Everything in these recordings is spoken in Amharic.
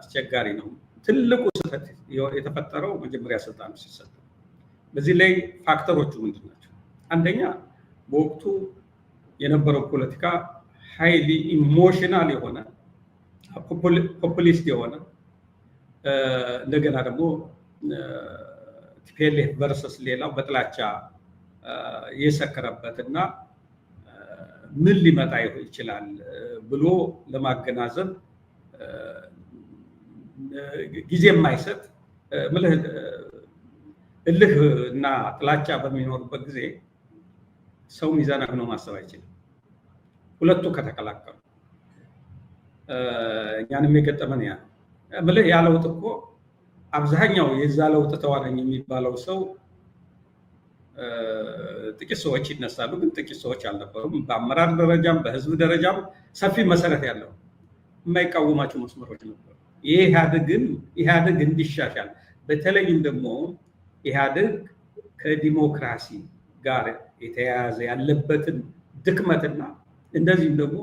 አስቸጋሪ ነው። ትልቁ ስህተት የተፈጠረው መጀመሪያ ስልጣን ሲሰጥ። በዚህ ላይ ፋክተሮቹ ምንድን ናቸው? አንደኛ በወቅቱ የነበረው ፖለቲካ ሃይሊ ኢሞሽናል የሆነ ፖፑሊስት የሆነ እንደገና ደግሞ ቲፒኤልኤፍ ቨርሰስ ሌላው በጥላቻ የሰከረበትና ምን ሊመጣ ይችላል ብሎ ለማገናዘብ ጊዜ የማይሰጥ እልህ እና ጥላቻ በሚኖርበት ጊዜ ሰው ሚዛናዊ ሆኖ ማሰብ አይችልም። ሁለቱ ከተቀላቀሉ እኛንም የገጠመን ያ ለውጥ እኮ አብዛኛው የዛ ለውጥ ተዋናኝ የሚባለው ሰው ጥቂት ሰዎች ይነሳሉ፣ ግን ጥቂት ሰዎች አልነበሩም። በአመራር ደረጃም በህዝብ ደረጃም ሰፊ መሰረት ያለው የማይቃወማቸው መስመሮች ነበሩ። ኢህአዴግ እንዲሻሻል በተለይም ደግሞ ኢህአዴግ ከዲሞክራሲ ጋር የተያያዘ ያለበትን ድክመትና እንደዚህም ደግሞ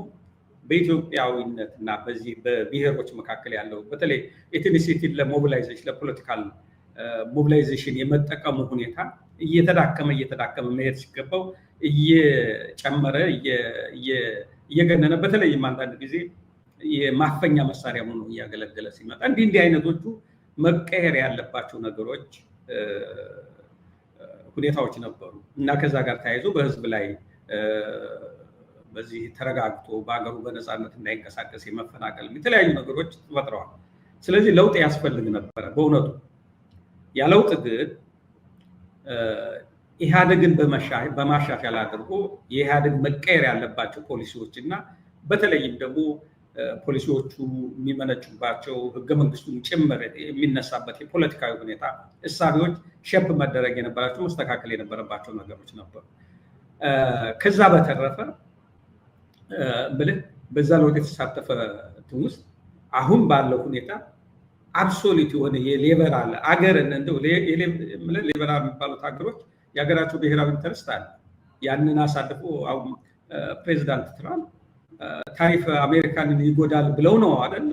በኢትዮጵያዊነት እና በዚህ በብሔሮች መካከል ያለው በተለይ ኤትኒሲቲን ለሞቢላይዜሽን ለፖለቲካል ሞቢላይዜሽን የመጠቀሙ ሁኔታ እየተዳከመ መሄድ ሲገባው እየጨመረ እየገነነ በተለይም አንዳንድ ጊዜ የማፈኛ መሳሪያ ሆኖ እያገለገለ ሲመጣ እንዲህ አይነቶቹ መቀየር ያለባቸው ነገሮች ሁኔታዎች ነበሩ እና ከዛ ጋር ተያይዞ በህዝብ ላይ በዚህ ተረጋግቶ በአገሩ በነፃነት እንዳይንቀሳቀስ የመፈናቀል የተለያዩ ነገሮች ተፈጥረዋል። ስለዚህ ለውጥ ያስፈልግ ነበረ በእውነቱ። ያ ለውጥ ግን ኢህአዴግን በማሻሻል አድርጎ የኢህአዴግ መቀየር ያለባቸው ፖሊሲዎች እና በተለይም ደግሞ ፖሊሲዎቹ የሚመነጩባቸው ህገ መንግስቱን ጭምር የሚነሳበት የፖለቲካዊ ሁኔታ እሳቤዎች ሼፕ መደረግ የነበራቸው መስተካከል የነበረባቸው ነገሮች ነበሩ። ከዛ በተረፈ በዛ ለውጥ የተሳተፈ ውስጥ አሁን ባለው ሁኔታ አብሶሉት የሆነ የሊበራል አገርን እንደው ሊበራል የሚባሉት ሀገሮች የሀገራቸው ብሔራዊ ኢንተረስት አለ። ያንን አሳልፎ አሁን ፕሬዚዳንት ትራምፕ ታሪፍ አሜሪካንን ይጎዳል ብለው ነው አይደል?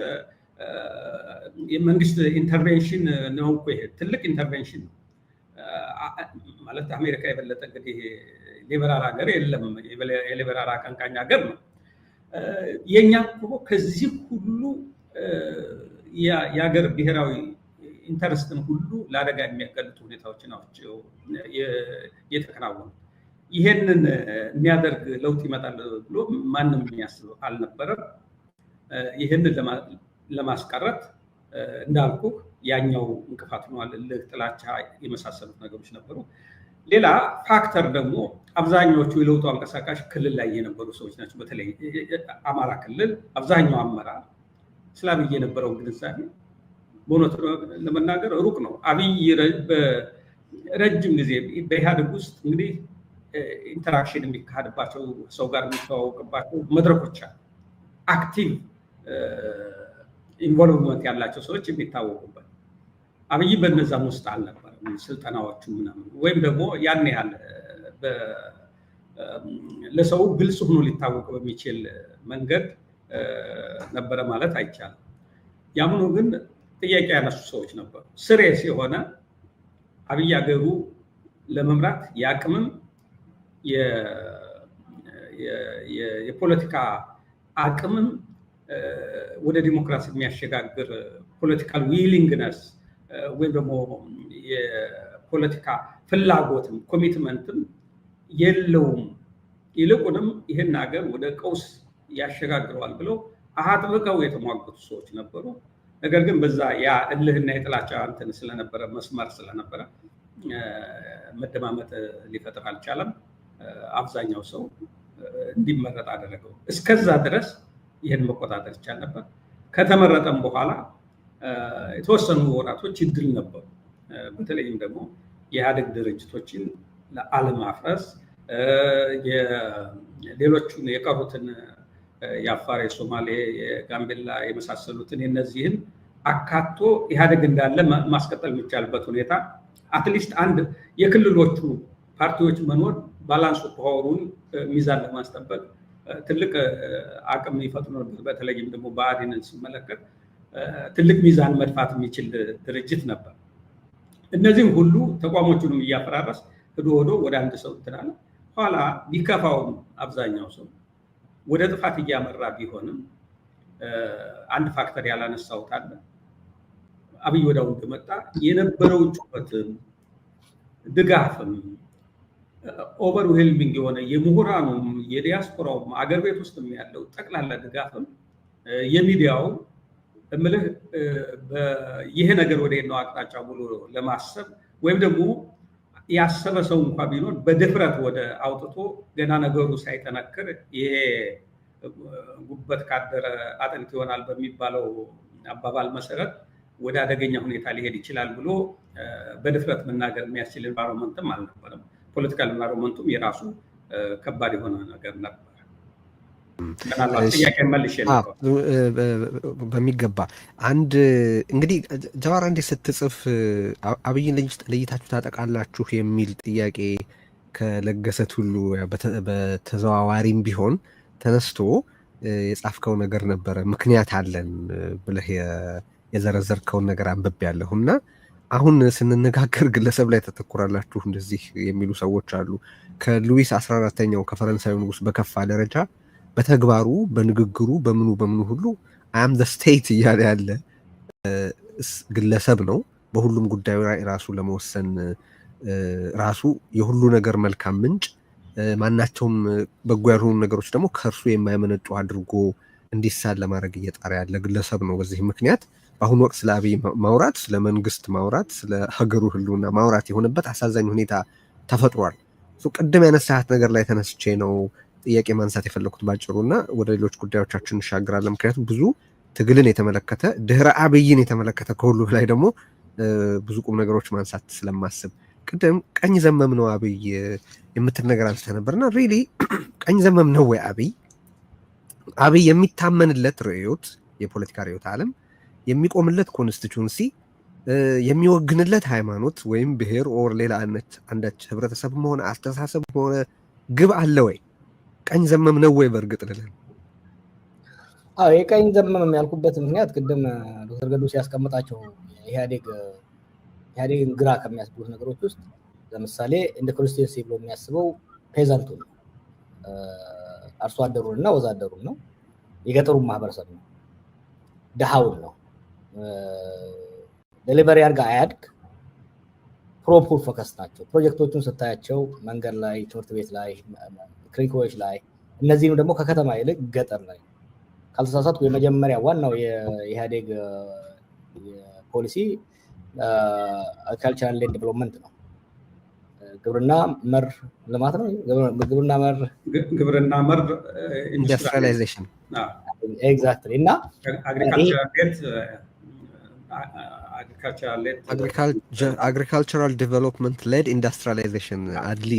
የመንግስት ኢንተርቬንሽን ነው እኮ ይሄ ትልቅ ኢንተርቬንሽን ማለት አሜሪካ የበለጠ እንግዲህ ሊበራል ሀገር የለም፣ የሊበራል አቀንቃኝ ሀገር ነው። የኛ እኮ ከዚህ ሁሉ የሀገር ብሔራዊ ኢንተረስትን ሁሉ ለአደጋ የሚያጋልጡ ሁኔታዎች ናቸው የተከናወኑ። ይሄንን የሚያደርግ ለውጥ ይመጣል ብሎ ማንም የሚያስብ አልነበረም። ይሄንን ለማስቀረት እንዳልኩ ያኛው እንቅፋት ሆኗል። ጥላቻ የመሳሰሉት ነገሮች ነበሩ። ሌላ ፋክተር ደግሞ አብዛኛዎቹ የለውጡ አንቀሳቃሽ ክልል ላይ የነበሩ ሰዎች ናቸው። በተለይ አማራ ክልል አብዛኛው አመራር ስለ አብይ የነበረው ግንዛቤ በእውነቱ ለመናገር ሩቅ ነው። አብይ በረጅም ጊዜ በኢህአዴግ ውስጥ እንግዲህ ኢንተራክሽን የሚካሄድባቸው ሰው ጋር የሚተዋወቅባቸው መድረኮች አሉ። አክቲቭ ኢንቮልቭመንት ያላቸው ሰዎች የሚታወቁበት። አብይ በነዛም ውስጥ አልነበረም። ስልጠናዎቹ ምናምን ወይም ደግሞ ያን ያህል ለሰው ግልጽ ሆኖ ሊታወቅ በሚችል መንገድ ነበረ ማለት አይቻልም። ያምኑ ግን ጥያቄ ያነሱ ሰዎች ነበሩ። ስሬስ የሆነ አብይ አገሩ ለመምራት የአቅምም የፖለቲካ አቅምም ወደ ዲሞክራሲ የሚያሸጋግር ፖለቲካል ዊሊንግነስ ወይም ደግሞ የፖለቲካ ፍላጎትም ኮሚትመንትም የለውም። ይልቁንም ይህን ሀገር ወደ ቀውስ ያሸጋግረዋል ብለው አጥብቀው የተሟገቱ ሰዎች ነበሩ። ነገር ግን በዛ ያ እልህና የጥላቻ እንትን ስለነበረ መስመር ስለነበረ መደማመጥ ሊፈጥር አልቻለም። አብዛኛው ሰው እንዲመረጥ አደረገው። እስከዛ ድረስ ይህን መቆጣጠር ይቻል ነበር። ከተመረጠም በኋላ የተወሰኑ ወራቶች ይድል ነበሩ። በተለይም ደግሞ የኢህአዴግ ድርጅቶችን ለአለማፍረስ ሌሎቹን የቀሩትን የአፋር፣ የሶማሌ፣ የጋምቤላ የመሳሰሉትን የነዚህን አካቶ ኢህአዴግ እንዳለ ማስቀጠል የሚቻልበት ሁኔታ አትሊስት አንድ የክልሎቹ ፓርቲዎች መኖር ባላንስ ፓወሩን ሚዛን ለማስጠበቅ ትልቅ አቅም ይፈጥሩ ነበር። በተለይም ደግሞ ብአዴንን ሲመለከት ትልቅ ሚዛን መድፋት የሚችል ድርጅት ነበር። እነዚህም ሁሉ ተቋሞቹንም እያፈራረስ ሄዶ ወደ አንድ ሰው ትናለ ኋላ ቢከፋውም አብዛኛው ሰው ወደ ጥፋት እያመራ ቢሆንም አንድ ፋክተር ያላነሳሁት አለ። አብይ ወዲያው እንደመጣ የነበረው ጩኸትም ድጋፍም ኦቨርዌልሚንግ የሆነ የምሁራኑም የዲያስፖራውም አገር ቤት ውስጥ ያለው ጠቅላላ ድጋፍም የሚዲያው እምልህ ይሄ ነገር ወደ ነው አቅጣጫ ብሎ ለማሰብ ወይም ደግሞ ያሰበ ሰው እንኳን ቢኖር በድፍረት ወደ አውጥቶ ገና ነገሩ ሳይጠነክር ይሄ ጉበት ካደረ አጥንት ይሆናል በሚባለው አባባል መሰረት ወደ አደገኛ ሁኔታ ሊሄድ ይችላል ብሎ በድፍረት መናገር የሚያስችል ኢንቫይሮንመንትም አልነበረም። ፖለቲካል ኢንቫይሮንመንቱም የራሱ ከባድ የሆነ ነገር ነበር። በሚገባ አንድ እንግዲህ ጀዋር አንዴ ስትጽፍ አብይን ለይታችሁ ታጠቃላችሁ የሚል ጥያቄ ከለገሰት ሁሉ በተዘዋዋሪም ቢሆን ተነስቶ የጻፍከው ነገር ነበረ። ምክንያት አለን ብለህ የዘረዘርከውን ነገር አንብቤያለሁ እና አሁን ስንነጋገር ግለሰብ ላይ ተተኩራላችሁ እንደዚህ የሚሉ ሰዎች አሉ። ከሉዊስ 14ኛው ከፈረንሳዩ ንጉስ በከፋ ደረጃ በተግባሩ በንግግሩ በምኑ ሁሉ አም ዘ ስቴት እያለ ያለ ግለሰብ ነው። በሁሉም ጉዳዩ ላይ ራሱ ለመወሰን ራሱ የሁሉ ነገር መልካም ምንጭ፣ ማናቸውም በጎ ያልሆኑ ነገሮች ደግሞ ከእርሱ የማይመነጩ አድርጎ እንዲሳል ለማድረግ እየጣረ ያለ ግለሰብ ነው። በዚህ ምክንያት በአሁኑ ወቅት ስለ አብይ ማውራት፣ ስለ መንግስት ማውራት፣ ስለ ሀገሩ ህልውና ማውራት የሆነበት አሳዛኝ ሁኔታ ተፈጥሯል። ቅድም ያነሳት ነገር ላይ ተነስቼ ነው ጥያቄ ማንሳት የፈለኩት ባጭሩ እና ወደ ሌሎች ጉዳዮቻችን እንሻገራለን። ምክንያቱም ብዙ ትግልን የተመለከተ ድህረ አብይን የተመለከተ ከሁሉ በላይ ደግሞ ብዙ ቁም ነገሮች ማንሳት ስለማስብ ቅድም ቀኝ ዘመም ነው አብይ የምትል ነገር አንስተ ነበርና ሪሊ ቀኝ ዘመም ነው ወይ አብይ የሚታመንለት ርዕዮት የፖለቲካ ርዕዮተ ዓለም የሚቆምለት ኮንስቲቱንሲ የሚወግንለት ሃይማኖት ወይም ብሔር ኦር ሌላ አንዳች ህብረተሰብም ሆነ አስተሳሰብ ሆነ ግብ አለ ወይ? ቀኝ ዘመም ነው ወይ? በእርግጥ ልለን የቀኝ ዘመም ያልኩበት ምክንያት ቅድም ዶክተር ገዱ ሲያስቀምጣቸው ኢህአዴግን ግራ ከሚያስቡት ነገሮች ውስጥ ለምሳሌ እንደ ኮንስቲቱንሲ ብሎ የሚያስበው ፔዛንቱን ነው፣ አርሶ አደሩን እና ወዛደሩን ነው፣ የገጠሩን ማህበረሰብ ነው፣ ድሃውን ነው። ዴሊቨሪ አድርጋ አያድግ ፕሮፑር ፎከስ ናቸው። ፕሮጀክቶቹን ስታያቸው መንገድ ላይ፣ ትምህርት ቤት ላይ፣ ክሊኒኮች ላይ፣ እነዚህም ደግሞ ከከተማ ይልቅ ገጠር ላይ ካልተሳሳትኩ የመጀመሪያ ዋናው የኢህአዴግ ፖሊሲ አግሪካልቸራል ሌድ ዴቨሎፕመንት ነው። ግብርና መር ልማት ነው። ግብርና መር ኢንዱስትሪያላይዜሽን ኤግዛክትሊ እና አግሪካልቸራል ዴቨሎፕመንት ሌድ ኢንዱስትሪያላይዜሽን አድሊ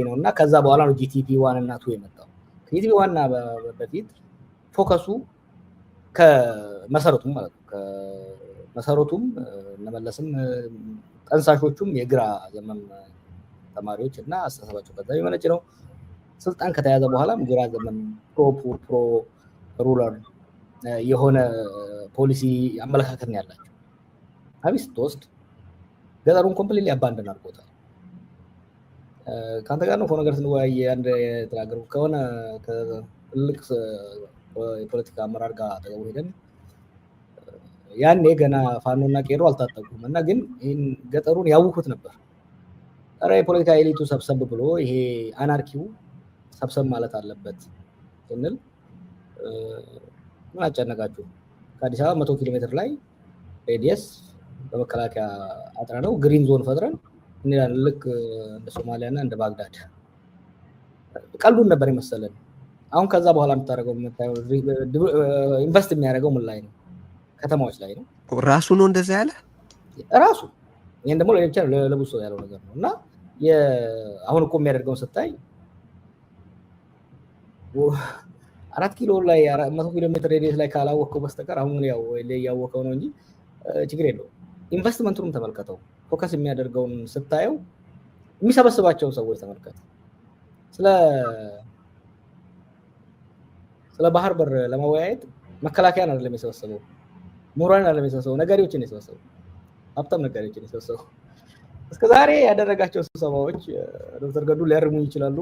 ነው እና ከዛ በኋላ ነው ጂቲፒ 1 እና 2 የመጣው። ከጂቲፒ 1 እና በፊት ፎከሱ ከመሰረቱም ማለት ነው ከመሰረቱም እነመለስም ጠንሳሾቹም የግራ ዘመም ተማሪዎች እና አስተሳሰባቸው ከዛ የመነጭ ነው። ስልጣን ከተያዘ በኋላም ግራ ዘመም ፕሮ ሩለር የሆነ ፖሊሲ አመለካከት ነው ያላቸው። አብይ ስትወስድ ገጠሩን ኮምፕሊትሊ አባንደን አድርጎታል። ከአንተ ጋር ነው ነገር ስንወያይ አንድ የተናገሩ ከሆነ ከትልቅ የፖለቲካ አመራር ጋር አጠገቡ ሄደን ያኔ ገና ፋኖና ቄሮ አልታጠቁም እና ግን ይህን ገጠሩን ያውኩት ነበር። ኧረ የፖለቲካ ኤሊቱ ሰብሰብ ብሎ ይሄ አናርኪው ሰብሰብ ማለት አለበት ስንል ምን አጨነቃችሁ? ከአዲስ አበባ 100 ኪሎ ሜትር ላይ ሬዲየስ በመከላከያ አጥራ ነው ግሪን ዞን ፈጥረን እንላለን። ልክ እንደ ሶማሊያ እና እንደ ባግዳድ ቀልዱን ነበር የመሰለን። አሁን ከዛ በኋላ የምታደርገው ኢንቨስት የሚያደርገው ምን ላይ ነው? ከተማዎች ላይ ነው። ራሱ ነው እንደዛ ያለ ራሱ። ይሄን ደግሞ ለብቻ ለብዙ ሰው ያለው ነገር ነው እና አሁን እኮ የሚያደርገውን ስታይ 4 ኪሎ ላይ 100 ኪሎ ሜትር ሬዲየስ ላይ ካላወቀው በስተቀር አሁን ያው ያወቀው ነው እንጂ ችግር የለውም። ኢንቨስትመንቱንም ተመልከተው፣ ፎከስ የሚያደርገውን ስታየው፣ የሚሰበስባቸውን ሰዎች ተመልከተ። ስለ ባህር በር ለማወያየት መከላከያን አይደለም የሰበሰበው፣ ምሁራንን አይደለም የሰበሰበው፣ ነጋዴዎችን የሰበሰበው፣ ሀብታም ነጋዴዎችን የሰበሰበው። እስከዛሬ ያደረጋቸው ስብሰባዎች ዶክተር ገዱ ሊያርሙኝ ይችላሉ።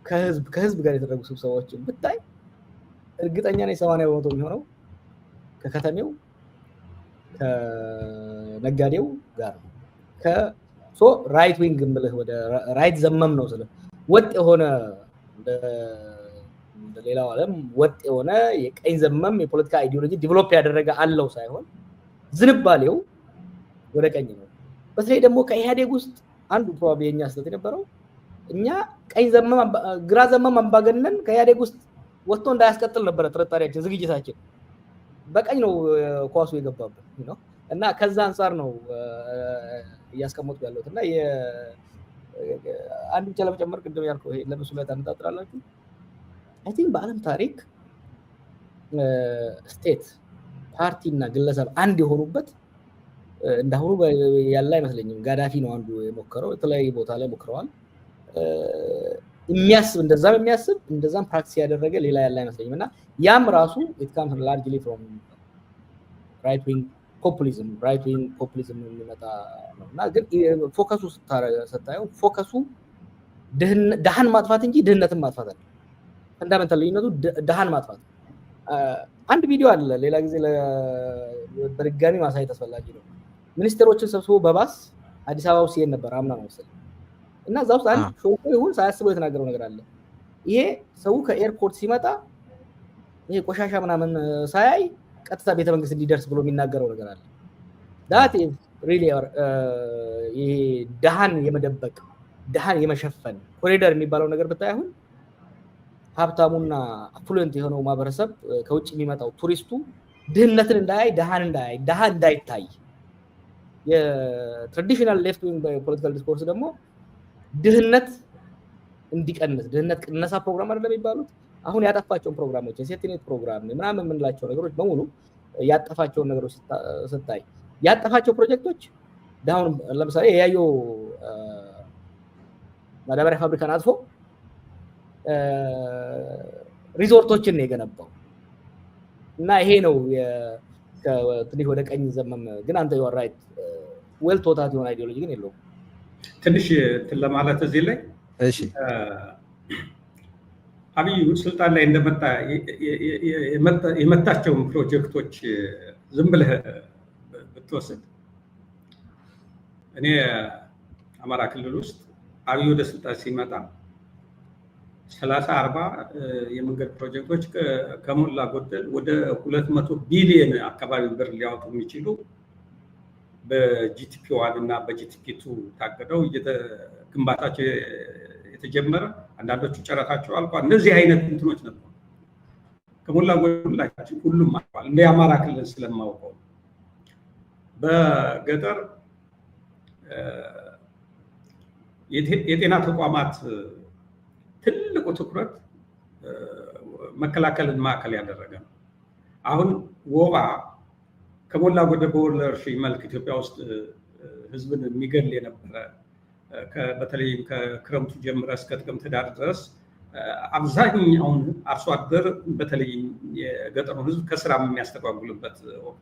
ከህዝብ ጋር የተደረጉ ስብሰባዎችን ብታይ እርግጠኛ ነኝ 80% የሚሆነው ከከተሜው ከነጋዴው ጋር ነው። ራይት ዊንግ ምልህ ወደ ራይት ዘመም ነው ስለ ወጥ የሆነ እንደሌላው ዓለም ወጥ የሆነ የቀኝ ዘመም የፖለቲካ አይዲዮሎጂ ዲቨሎፕ ያደረገ አለው ሳይሆን ዝንባሌው ወደ ቀኝ ነው። በተለይ ደግሞ ከኢህአዴግ ውስጥ አንዱ ፕሮባብሊ የኛ ስህተት የነበረው እኛ ቀኝ ዘመም ግራ ዘመም አምባገነን ከኢህአዴግ ውስጥ ወጥቶ እንዳያስቀጥል ነበረ ጥርጣሬያችን፣ ዝግጅታችን በቀኝ ነው ኳሱ የገባበት ነው። እና ከዛ አንፃር ነው እያስቀመጡ ያለሁት። እና አንድ ብቻ ለመጨመር ቅድም ያልከው ይሄ ለምሳሌ ላይ ታነጣጥራላችሁ። አይ ቲንክ በዓለም ታሪክ ስቴት ፓርቲ እና ግለሰብ አንድ የሆኑበት እንዳሁኑ ያለ አይመስለኝም። ጋዳፊ ነው አንዱ የሞከረው፣ የተለያየ ቦታ ላይ ሞክረዋል። እንደዛም ፕራክቲስ ያደረገ ሌላ ያለ አይመስለኝም። እና ያም ራሱ it comes largely from right wing populism የሚመጣ ነው። እና ግን ፎከሱ ስታየው ፎከሱ ድሃን ማጥፋት እንጂ ድህነትን ማጥፋት አይደለም። ፈንዳሜንታል ልዩነቱ ድሃን ማጥፋት። አንድ ቪዲዮ አለ ሌላ ጊዜ በድጋሚ ማሳየት አስፈላጊ ነው። ሚኒስትሮችን ሰብስቦ በባስ አዲስ አበባ ውስጥ ሲሄድ ነበር አምና ነው መሰለኝ። እና እዛ ውስጥ አንድ ሾልኮ ይሁን ሳያስበው የተናገረው ነገር አለ። ይሄ ሰው ከኤርፖርት ሲመጣ ይሄ ቆሻሻ ምናምን ሳያይ ቀጥታ ቤተመንግስት እንዲደርስ ብሎ የሚናገረው ነገር አለ። that is really ይሄ ድሃን የመደበቅ ድሃን የመሸፈን ኮሪደር የሚባለው ነገር ብታይ አሁን ሀብታሙና አፍሉዌንት የሆነው ማህበረሰብ ከውጭ የሚመጣው ቱሪስቱ ድህነትን እንዳያይ ድሃ እንዳይታይ የትራዲሽናል ሌፍት ዊንግ ፖለቲካል ዲስኮርስ ደግሞ ድህነት እንዲቀንስ ድህነት ቅነሳ ፕሮግራም አይደለም የሚባሉት አሁን ያጠፋቸውን ፕሮግራሞች የሴፍቲኔት ፕሮግራም ምናምን የምንላቸው ነገሮች በሙሉ ያጠፋቸውን ነገሮች ስታይ ያጠፋቸው ፕሮጀክቶች ዳውን ለምሳሌ ያየው ማዳበሪያ ፋብሪካን አጥፎ ሪዞርቶችን ነው የገነባው። እና ይሄ ነው ትንሽ ወደ ቀኝ ዘመም። ግን አንተ you are right ዌል ቶታት የሆነ አይዲዮሎጂ ግን የለውም። ትንሽ ለማለት እዚህ ላይ እሺ አብይ ስልጣን ላይ እንደመጣ የመታቸውን ፕሮጀክቶች ዝም ብለህ ብትወስድ እኔ አማራ ክልል ውስጥ አብይ ወደ ስልጣን ሲመጣ 30-40 የመንገድ ፕሮጀክቶች ከሞላ ጎደል ወደ 200 ቢሊዮን አካባቢ ብር ሊያወጡ የሚችሉ በጂቲፒ 1 እና በጂቲፒ 2 ታቅደው ግንባታቸው የተጀመረ አንዳንዶቹ ጨረታቸው አልቋል። እነዚህ አይነት እንትኖች ነበሩ። ከሞላ ጎደል ሁሉም አልቋል። እንደ አማራ ክልል ስለማውቀው በገጠር የጤና ተቋማት ትልቁ ትኩረት መከላከልን ማዕከል ያደረገ ነው። አሁን ወባ ከሞላ ጎደል በወረርሽኝ መልክ ኢትዮጵያ ውስጥ ህዝብን የሚገል የነበረ በተለይም ከክረምቱ ጀምሮ እስከ ጥቅምት ዳር ድረስ አብዛኛውን አርሶ አደር በተለይም የገጠሩ ህዝብ ከስራ የሚያስተጓጉልበት ወቅት